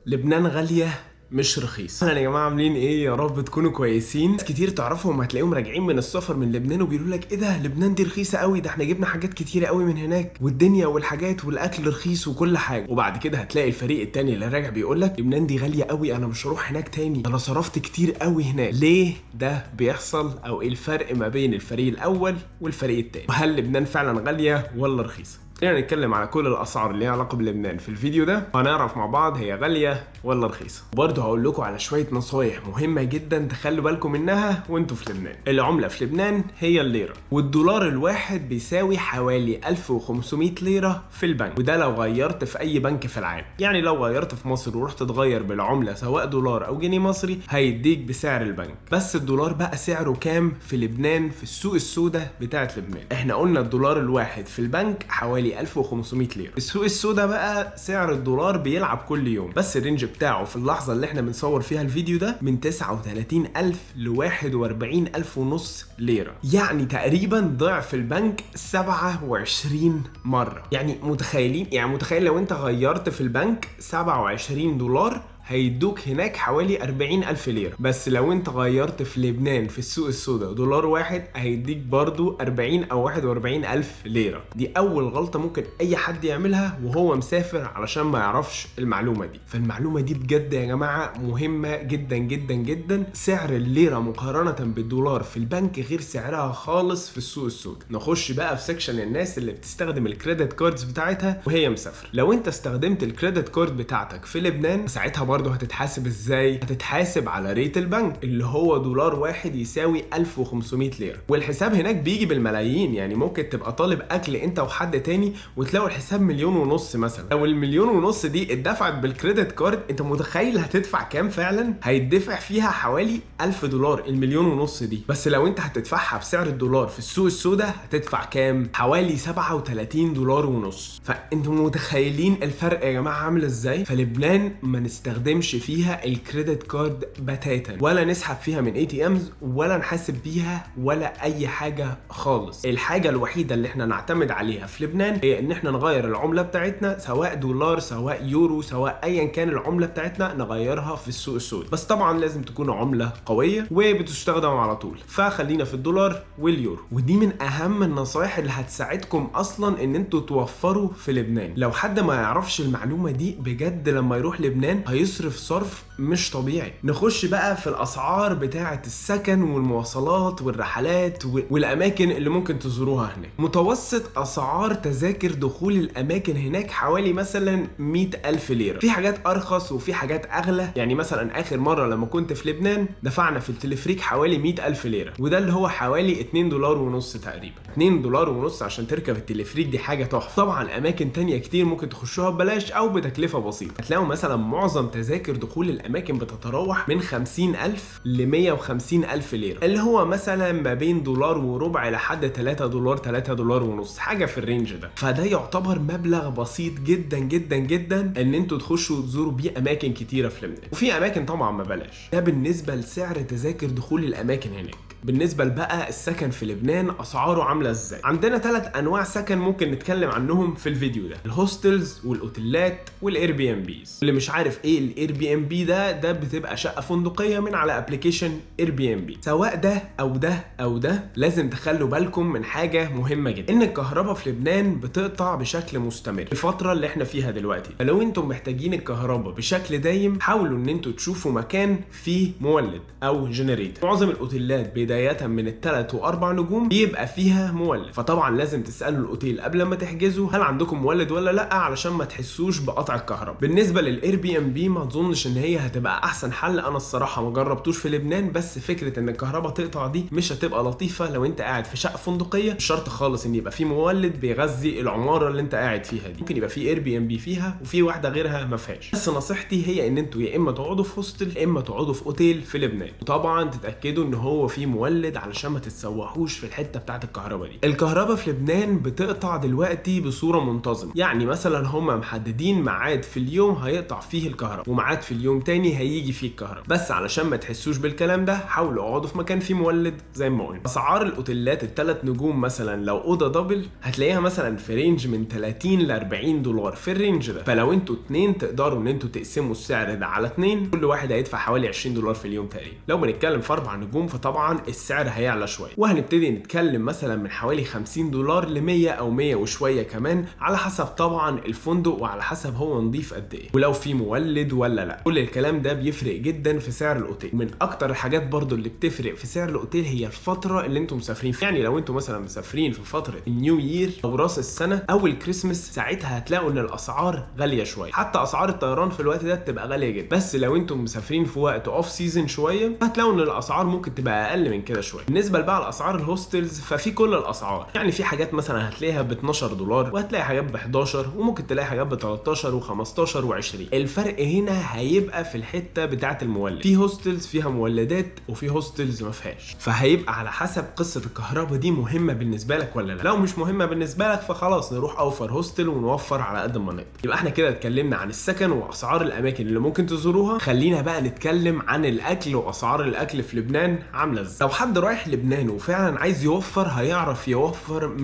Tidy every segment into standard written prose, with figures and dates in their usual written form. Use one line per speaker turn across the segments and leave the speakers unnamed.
لبنان غالية مش رخيص. اهلا يا جماعه، عاملين ايه؟ يا رب تكونوا كويسين. ناس كتير تعرفهم هتلاقيهم راجعين من السفر من لبنان وبيقولوا لك ايه ده، لبنان دي رخيصه قوي، ده احنا جبنا حاجات كتيره قوي من هناك والدنيا والحاجات والاكل رخيص وكل حاجه. وبعد كده هتلاقي الفريق التاني اللي راجع بيقول لك لبنان دي غاليه قوي، انا مش هروح هناك تاني، انا صرفت كتير قوي هناك. ليه ده بيحصل؟ او ايه الفرق ما بين الفريق الاول والفريق التاني؟ وهل لبنان فعلا غاليه ولا رخيصه؟ خلينا نتكلم على كل الاسعار اللي ليها علاقه بلبنان في الفيديو ده، وهنعرف مع بعض هي غاليه ولا رخيصه. وبرضه هقول لكم على شويه نصايح مهمه جدا تخلوا بالكم منها وانتوا في لبنان. العمله في لبنان هي الليره، والدولار الواحد بيساوي حوالي 1500 ليره في البنك، وده لو غيرت في اي بنك في العالم. يعني لو غيرت في مصر ورحت تغير بالعمله سواء دولار او جنيه مصري هيديك بسعر البنك. بس الدولار بقى سعره كام في لبنان في السوق السوداء بتاعه لبنان؟ احنا قلنا الدولار الواحد في البنك حوالي 1500 ليره. السوق السوداء بقى سعر الدولار بيلعب كل يوم، بس الرينج بتاعه في اللحظه اللي احنا بنصور فيها الفيديو ده من 39,000 ل 41,500 ليره، يعني تقريبا ضعف البنك 27 مره. يعني متخيل لو انت غيرت في البنك 27 دولار هيدوك هناك حوالي 40,000 ليرة. بس لو انت غيرت في لبنان في السوق السوداء دولار واحد هيديك برضو 40 او 41,000 ليرة. دي اول غلطة ممكن اي حد يعملها وهو مسافر علشان ما يعرفش المعلومة دي. فالمعلومة دي بجد يا جماعة مهمة جدا جدا جدا. سعر الليرة مقارنة بالدولار في البنك غير سعرها خالص في السوق السوداء. نخش بقى في سكشن الناس اللي بتستخدم الكريدت كاردز بتاعتها وهي مسافرة. لو انت استخدمت الكريدت كارد بتاعتك في لبنان ساعتها برضه هتتحاسب ازاي؟ هتتحاسب على ريت البنك اللي هو دولار واحد يساوي 1500 ليرة، والحساب هناك بيجي بالملايين. يعني ممكن تبقى طالب اكل انت وحد تاني وتلاقوا الحساب 1.5 مليون مثلا. لو 1.5 مليون دي اتدفعت بالكريدت كارد انت متخيل هتدفع كام فعلا؟ هيدفع فيها حوالي 1000 دولار 1.5 مليون دي. بس لو انت هتدفعها بسعر الدولار في السوق السوداء هتدفع كام؟ حوالي 37 دولار ونص. فانتم متخيلين الفرق يا جماعة عامل ازاي؟ فلبنان ما نستخدمش فيها الكريدت كارد بتاتا، ولا نسحب فيها من ATMs، ولا نحاسب بيها، ولا اي حاجه خالص. الحاجه الوحيده اللي احنا نعتمد عليها في لبنان هي ان احنا نغير العمله بتاعتنا، سواء دولار سواء يورو سواء ايا كان العمله بتاعتنا نغيرها في السوق السوداء. بس طبعا لازم تكون عمله قويه وبتستخدم على طول. فخلينا في الدولار واليورو، ودي من اهم النصائح اللي هتساعدكم اصلا ان انتوا توفروا في لبنان. لو حد ما يعرفش المعلومه دي بجد لما يروح لبنان هيصرف صرف مش طبيعي. نخش بقى في الاسعار بتاعه السكن والمواصلات والرحلات والاماكن اللي ممكن تزوروها هناك. متوسط اسعار تذاكر دخول الاماكن هناك حوالي مثلا 100,000 ليره. في حاجات ارخص وفي حاجات اغلى. يعني مثلا اخر مره لما كنت في لبنان دفعنا في التلفريك حوالي 100,000 ليره، وده اللي هو حوالي 2 دولار ونص تقريبا. 2 دولار ونص عشان تركب التلفريك، دي حاجه تحفه. طبعا اماكن تانية كتير ممكن تخشوها ببلاش او بتكلفه بسيطه. هتلاقوا مثلا معظم تذاكر دخول الاماكن بتتراوح من 50,000 ل 150,000 ليره، اللي هو مثلا ما بين دولار وربع لحد 3 دولار 3 دولار ونص، حاجه في الرينج ده. فده يعتبر مبلغ بسيط جدا جدا جدا ان انتوا تخشوا تزوروا بيه اماكن كتيره في لبنان. وفي اماكن طبعا ببلاش. ده بالنسبه لسعر تذاكر دخول الاماكن هناك. بالنسبه بقى السكن في لبنان اسعاره عامله ازاي؟ عندنا 3 انواع سكن ممكن نتكلم عنهم في الفيديو ده: الهوستلز والاوتيلات والاير بي ام بيز. اللي مش عارف ايه الاير بي ام بي ده بتبقى شقه فندقيه من على ابلكيشن اير بي ام بي. سواء ده او ده او ده لازم تخلوا بالكم من حاجه مهمه جدا، ان الكهرباء في لبنان بتقطع بشكل مستمر الفتره اللي احنا فيها دلوقتي. فلو انتم محتاجين الكهرباء بشكل دايم حاولوا ان انتم تشوفوا مكان فيه مولد او جنريتور. معظم الاوتيلات بدايه من ال3 و4 نجوم بيبقى فيها مولد، فطبعا لازم تسالوا الاوتيل قبل ما تحجزوا هل عندكم مولد ولا لا علشان ما تحسوش بقطع الكهرباء. بالنسبه للاير بي ام بي ما اظنش ان هي هتبقى احسن حل. انا الصراحه ما جربتوش في لبنان، بس فكره ان الكهرباء تقطع دي مش هتبقى لطيفه لو انت قاعد في شقه فندقيه. مش شرط خالص ان يبقى في مولد بيغذي العماره اللي انت قاعد فيها دي، ممكن يبقى في اير بي ام بي فيها وفي واحده غيرها ما فيهاش. بس نصيحتي هي ان انتوا يا اما تقعدوا في هوستل يا اما تقعدوا في اوتيل في لبنان، وطبعا تتاكدوا ان هو في مولد علشان ما تتسوحوش في الحته بتاعه الكهرباء دي. الكهرباء في لبنان بتقطع دلوقتي بصوره منتظمه، يعني مثلا هم محددين ميعاد في اليوم هيقطع فيه الكهرباء وميعاد في اليوم تاني هيجي فيه الكهرباء، بس علشان ما تحسوش بالكلام ده حاولوا اقعدوا في مكان فيه مولد زي ما قلنا. اسعار الاوتيلات ال3 نجوم مثلا لو اوضه دبل هتلاقيها مثلا في رينج من 30 ل 40 دولار في الرينج ده، فلو انتوا اتنين تقدروا ان انتوا تقسموا السعر ده على اتنين، كل واحد هيدفع حوالي 20 دولار في اليوم تقريبا. لو بنتكلم في 4 نجوم فطبعا السعر هيعلى شويه، وهنبتدي نتكلم مثلا من حوالي 50 دولار ل 100 او 100 وشويه كمان، على حسب طبعا الفندق وعلى حسب هو نضيف قد ايه ولو في مولد ولا لا. كل الكلام ده بيفرق جدا في سعر الاوتيل. من اكتر الحاجات برضو اللي بتفرق في سعر الاوتيل هي الفتره اللي انتم مسافرين فيها. يعني لو انتم مثلا مسافرين في فتره النيو يير او راس السنه او الكريسماس، ساعتها هتلاقوا ان الاسعار غاليه شويه، حتى اسعار الطيران في الوقت ده بتبقى غاليه جدا. بس لو انتم مسافرين في وقت اوف سيزون شويه هتلاقوا ان الاسعار ممكن تبقى اقل من كده شويه. بالنسبه بقى لاسعار الهوستلز ففي كل الاسعار، يعني في حاجات مثلا هتلاقيها ب 12 دولار وهتلاقي حاجات ب 11 وممكن تلاقي حاجات ب 13 و15 و20. الفرق هنا هيبقى في الحته بتاعه المولد، في هوستلز فيها مولدات وفي هوستلز ما فيهاش، فهيبقى على حسب قصه الكهرباء دي مهمه بالنسبه لك ولا لا. لو مش مهمه بالنسبه لك فخلاص نروح اوفر هوستل ونوفر على قد ما نقدر. يبقى احنا كده اتكلمنا عن السكن واسعار الاماكن اللي ممكن تزوروها. خلينا بقى نتكلم عن الاكل واسعار الاكل في لبنان عامله ازاي. لو حد رايح لبنان وفعلا عايز يوفر هيعرف يوفر 100%.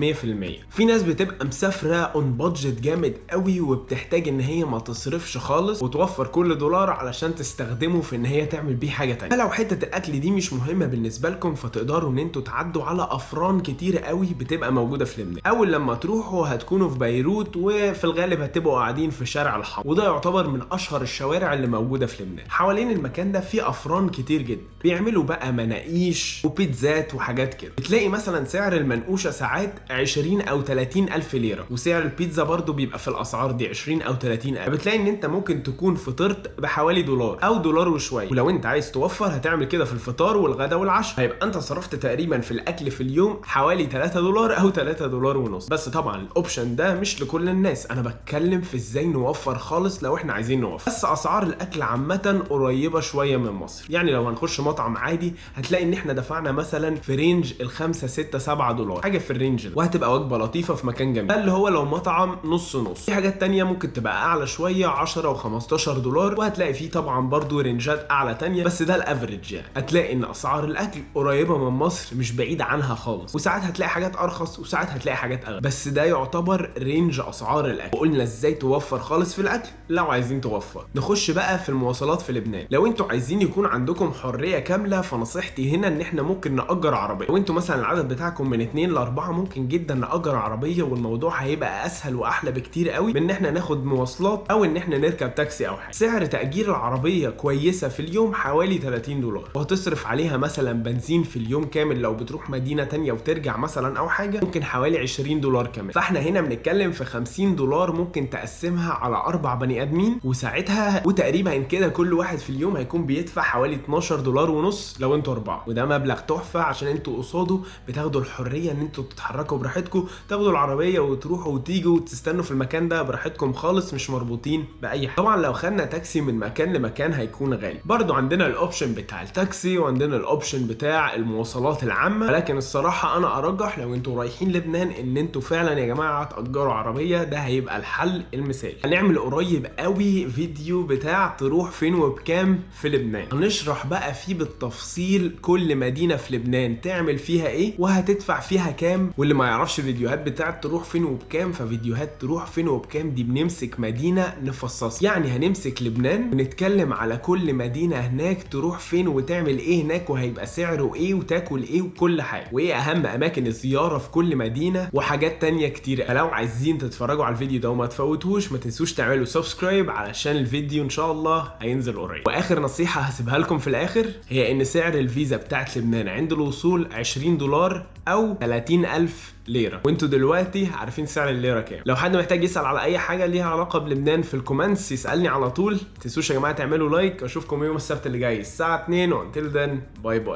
في ناس بتبقى مسافره اون بادجت جامد قوي وبتحتاج ان هي ما تصرفش خالص وتوفر كل دولار علشان تستخدمه في ان هي تعمل بيه حاجه تانية. فلو حته الاكل دي مش مهمه بالنسبه لكم فتقدروا ان انتوا تعدوا على افران كتير قوي بتبقى موجوده في لبنان. اول لما تروحوا هتكونوا في بيروت وفي الغالب هتبقوا قاعدين في شارع الحمر، وده يعتبر من اشهر الشوارع اللي موجوده في لبنان. حوالين المكان ده في افران كتير جدا بيعملوا بقى مناقيش وبيتزات وحاجات كده. بتلاقي مثلا سعر المنقوشه ساعات 20 او 30 الف ليره، وسعر البيتزا برضو بيبقى في الاسعار دي 20 او 30 الف. بتلاقي ان انت ممكن تكون فطرت بحوالي دولار او دولار وشويه، ولو انت عايز توفر هتعمل كده في الفطار والغدا والعشاء، هيبقى انت صرفت تقريبا في الاكل في اليوم حوالي 3 دولار او 3 دولار ونص. بس طبعا الاوبشن ده مش لكل الناس، انا بتكلم في ازاي نوفر خالص لو احنا عايزين نوفر. بس اسعار الاكل عامه قريبه شويه من مصر، يعني لو هنخش مطعم عادي هتلاقي ان احنا دفعنا مثلا في رينج ال5 6 7 دولار حاجه في الرينج ده، وهتبقى وجبه لطيفه في مكان جميل. ده اللي هو لو مطعم نص نص. في حاجات تانية ممكن تبقى اعلى شويه 10 و15 دولار، وهتلاقي فيه طبعا برضو رينجات اعلى تانية، بس ده الافريج. يعني هتلاقي ان اسعار الاكل قريبه من مصر مش بعيد عنها خالص، وساعات هتلاقي حاجات ارخص وساعات هتلاقي حاجات اغلى، بس ده يعتبر رينج اسعار الاكل. وقلنا ازاي توفر خالص في الاكل لو عايزين توفر. نخش بقى في المواصلات في لبنان. لو انتوا عايزين يكون عندكم حريه كامله فنصيحتي هنا ان احنا ممكن نأجر عربيه. لو انتوا مثلا العدد بتاعكم من 2 ل 4 ممكن جدا نأجر عربيه، والموضوع هيبقى اسهل واحلى بكتير قوي من ان احنا ناخد مواصلات او ان احنا نركب تاكسي او حاجه. سعر تأجير العربيه كويسه في اليوم حوالي 30 دولار، وهتصرف عليها مثلا بنزين في اليوم كامل لو بتروح مدينه تانية وترجع مثلا او حاجه ممكن حوالي 20 دولار كمان. فاحنا هنا بنتكلم في 50 دولار ممكن تقسمها على 4 بني ادمين، وساعتها وتقريبا كده كل واحد في اليوم هيكون بيدفع حوالي 12 دولار ونص لو انتوا 4، وده مبلغ تحفه عشان انتوا قصاده بتاخدوا الحريه ان انتوا تتحركوا براحتكم، تاخدوا العربيه وتروحوا وتيجوا وتستنوا في المكان ده براحتكم خالص، مش مربوطين باي حاجه. طبعا لو خدنا تاكسي من مكان لمكان هيكون غالي. برضو عندنا الاوبشن بتاع التاكسي وعندنا الاوبشن بتاع المواصلات العامه، لكن الصراحه انا ارجح لو انتوا رايحين لبنان ان انتوا فعلا يا جماعه تأجروا عربيه، ده هيبقى الحل المثالي. هنعمل قريب قوي فيديو بتاع تروح فين وبكام في لبنان، هنشرح بقى فيه بالتفصيل كل مدينه في لبنان تعمل فيها ايه وهتدفع فيها كام. واللي ما يعرفش فيديوهات بتاعه تروح فين وبكام، ففيديوهات تروح فين وبكام دي بنمسك مدينه نفصص، يعني هنمسك لبنان ونتكلم على كل مدينه هناك تروح فين وتعمل ايه هناك وهيبقى سعره ايه وتاكل ايه وكل حاجه، وايه اهم اماكن الزياره في كل مدينه وحاجات تانية كتير. فلو عايزين تتفرجوا على الفيديو ده وما تفوتوش ما تنسوش تعملوا سبسكرايب علشان الفيديو ان شاء الله هينزل قريب. واخر نصيحه هسيبها لكم في الاخر هي ان سعر الفيزا بتاعت لبنان عند الوصول 20 دولار او 30,000 ليره، وانتوا دلوقتي عارفين سعر الليره كام. لو حد محتاج يسال على اي حاجه ليها علاقه بلبنان في الكومنتس يسالني على طول. ما تنسوش يا جماعه تعملوا لايك. اشوفكم يوم السبت اللي جاي الساعه 2 وانتل ذن باي باي.